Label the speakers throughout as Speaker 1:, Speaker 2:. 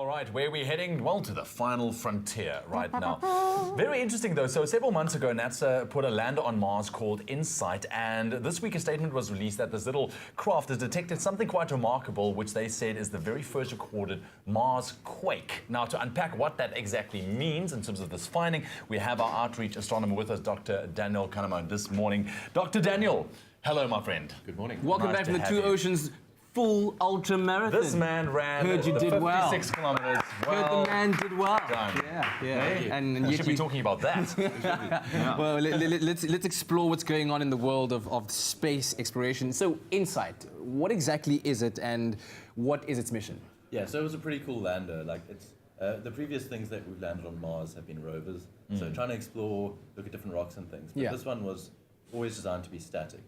Speaker 1: right, where are we heading? Well, to the final frontier right now. Very interesting, though. So several months ago, NASA put a lander on Mars called InSight, and this week a statement was released that this little craft has detected something quite remarkable, which they said is the very first recorded Marsquake. Now, to unpack what that exactly means in terms of this finding, we have our outreach astronomer with us, Dr. Daniel Kahneman, this morning. Dr. Daniel, hello, my friend.
Speaker 2: Good morning.
Speaker 3: Welcome back to the Two Oceans full ultra marathon.
Speaker 1: This man ran
Speaker 3: Heard you did
Speaker 1: 56
Speaker 3: well.
Speaker 1: kilometers.
Speaker 3: Heard the man did well.
Speaker 1: Done.
Speaker 3: Yeah.
Speaker 1: Hey,
Speaker 3: And
Speaker 1: we
Speaker 3: yet
Speaker 1: should be talking about that.
Speaker 3: Well, let's explore what's going on in the world of space exploration. So, InSight, what exactly is it, and what is its mission?
Speaker 2: Yeah, so it was a pretty cool lander. Like it's the previous things that we've landed on Mars have been rovers, so trying to explore, look at different rocks and things. But this one was always designed to be static.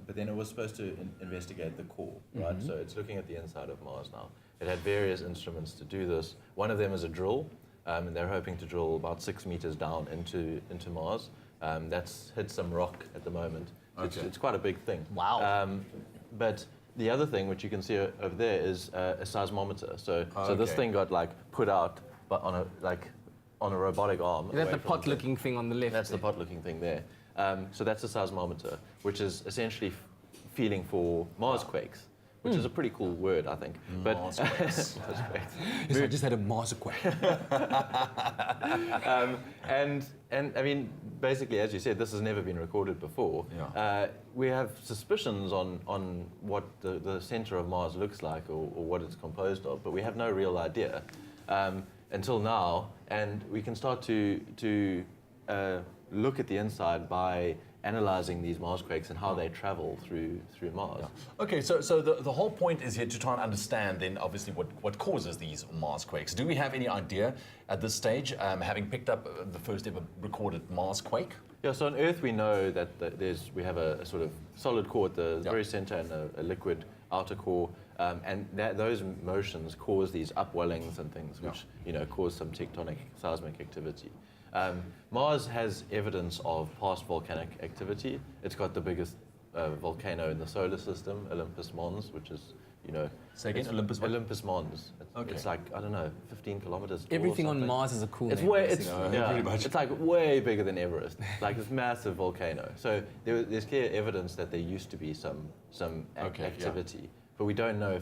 Speaker 2: But then it was supposed to investigate the core, right? So it's looking at the inside of Mars now. It had various instruments to do this. One of them is a drill, and they're hoping to drill about 6 meters down into Mars. That's hit some rock at the moment.
Speaker 1: Okay.
Speaker 2: It's quite a big thing.
Speaker 3: Wow.
Speaker 2: But the other thing, which you can see over there, is a seismometer. So this thing got put out, but on a robotic arm.
Speaker 3: Is that
Speaker 2: away
Speaker 3: the
Speaker 2: from
Speaker 3: pot-looking thing on the left?
Speaker 2: That's the pot-looking thing there. So that's a seismometer, which is essentially feeling for Marsquakes, which is a pretty cool word, I think.
Speaker 1: Marsquakes.
Speaker 3: I just had a Marsquake.
Speaker 2: And I mean, basically, as you said, this has never been recorded before.
Speaker 1: Yeah.
Speaker 2: We have suspicions on what the center of Mars looks like or what it's composed of, but we have no real idea until now. And we can start to look at the inside by analyzing these Marsquakes and how they travel through Mars.
Speaker 1: Yeah. Okay, so the whole point is here to try and understand then obviously what causes these Marsquakes. Do we have any idea at this stage, having picked up the first ever recorded Marsquake?
Speaker 2: Yeah, so on Earth we know that we have a sort of solid core at the very center and a liquid outer core, and those motions cause these upwellings and things, which cause some tectonic seismic activity. Mars has evidence of past volcanic activity. It's got the biggest volcano in the solar system, Olympus Mons, which is,
Speaker 1: Say again, Olympus what?
Speaker 2: Olympus Mons. It's like, I don't know, 15 kilometers tall.
Speaker 3: Everything on Mars is a cool
Speaker 2: It's
Speaker 3: name.
Speaker 2: pretty much. It's like way bigger than Everest. Like this massive volcano. So there's clear evidence that there used to be some activity, but we don't know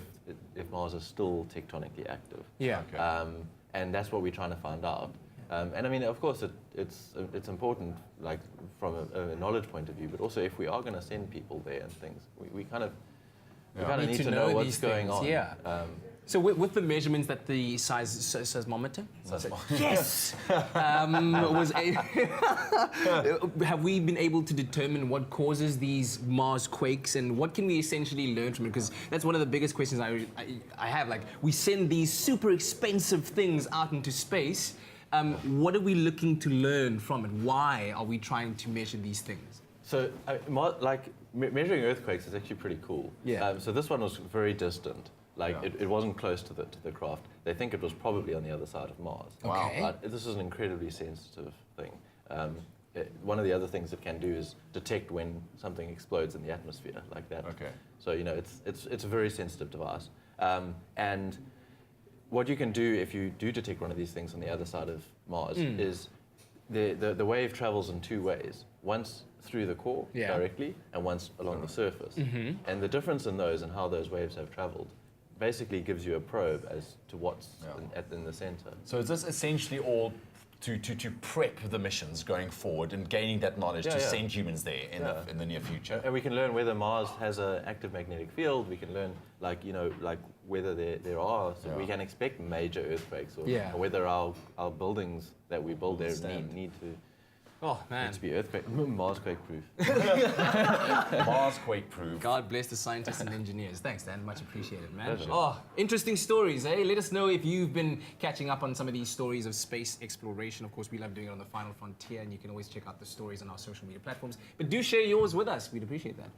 Speaker 2: if Mars is still tectonically active.
Speaker 3: Yeah.
Speaker 1: Okay.
Speaker 2: And that's what we're trying to find out. And I mean, of course, it's important, like from a knowledge point of view, but also if we are going to send people there and things, we kind of need to know what's going on.
Speaker 3: Yeah. So with the measurements that the seismometer, yes, have we been able to determine what causes these Marsquakes and what can we essentially learn from it? Because that's one of the biggest questions I have. Like, we send these super expensive things out into space. What are we looking to learn from it? Why are we trying to measure these things?
Speaker 2: So, measuring earthquakes is actually pretty cool.
Speaker 3: Yeah.
Speaker 2: So this one was very distant. It wasn't close to the craft. They think it was probably on the other side of Mars.
Speaker 3: Wow. Okay.
Speaker 2: This is an incredibly sensitive thing. One of the other things it can do is detect when something explodes in the atmosphere, like that.
Speaker 1: Okay.
Speaker 2: So it's a very sensitive device. And what you can do if you do detect one of these things on the other side of Mars is the wave travels in two ways. Once through the core directly and once along the surface. And the difference in those and how those waves have traveled basically gives you a probe as to what's in the center.
Speaker 1: So is this essentially all to prep the missions going forward and gaining that knowledge to send humans there in the near future?
Speaker 2: And we can learn whether Mars has an active magnetic field. We can learn whether there are. So we can expect major earthquakes or whether our buildings that we build there need to.
Speaker 3: Oh, man.
Speaker 2: Need to be Marsquake proof.
Speaker 1: Marsquake proof.
Speaker 3: God bless the scientists and engineers. Thanks, Dan. Much appreciated, man.
Speaker 2: Pleasure.
Speaker 3: Oh, interesting stories, eh? Let us know if you've been catching up on some of these stories of space exploration. Of course, we love doing it on the Final Frontier, and you can always check out the stories on our social media platforms. But do share yours with us. We'd appreciate that.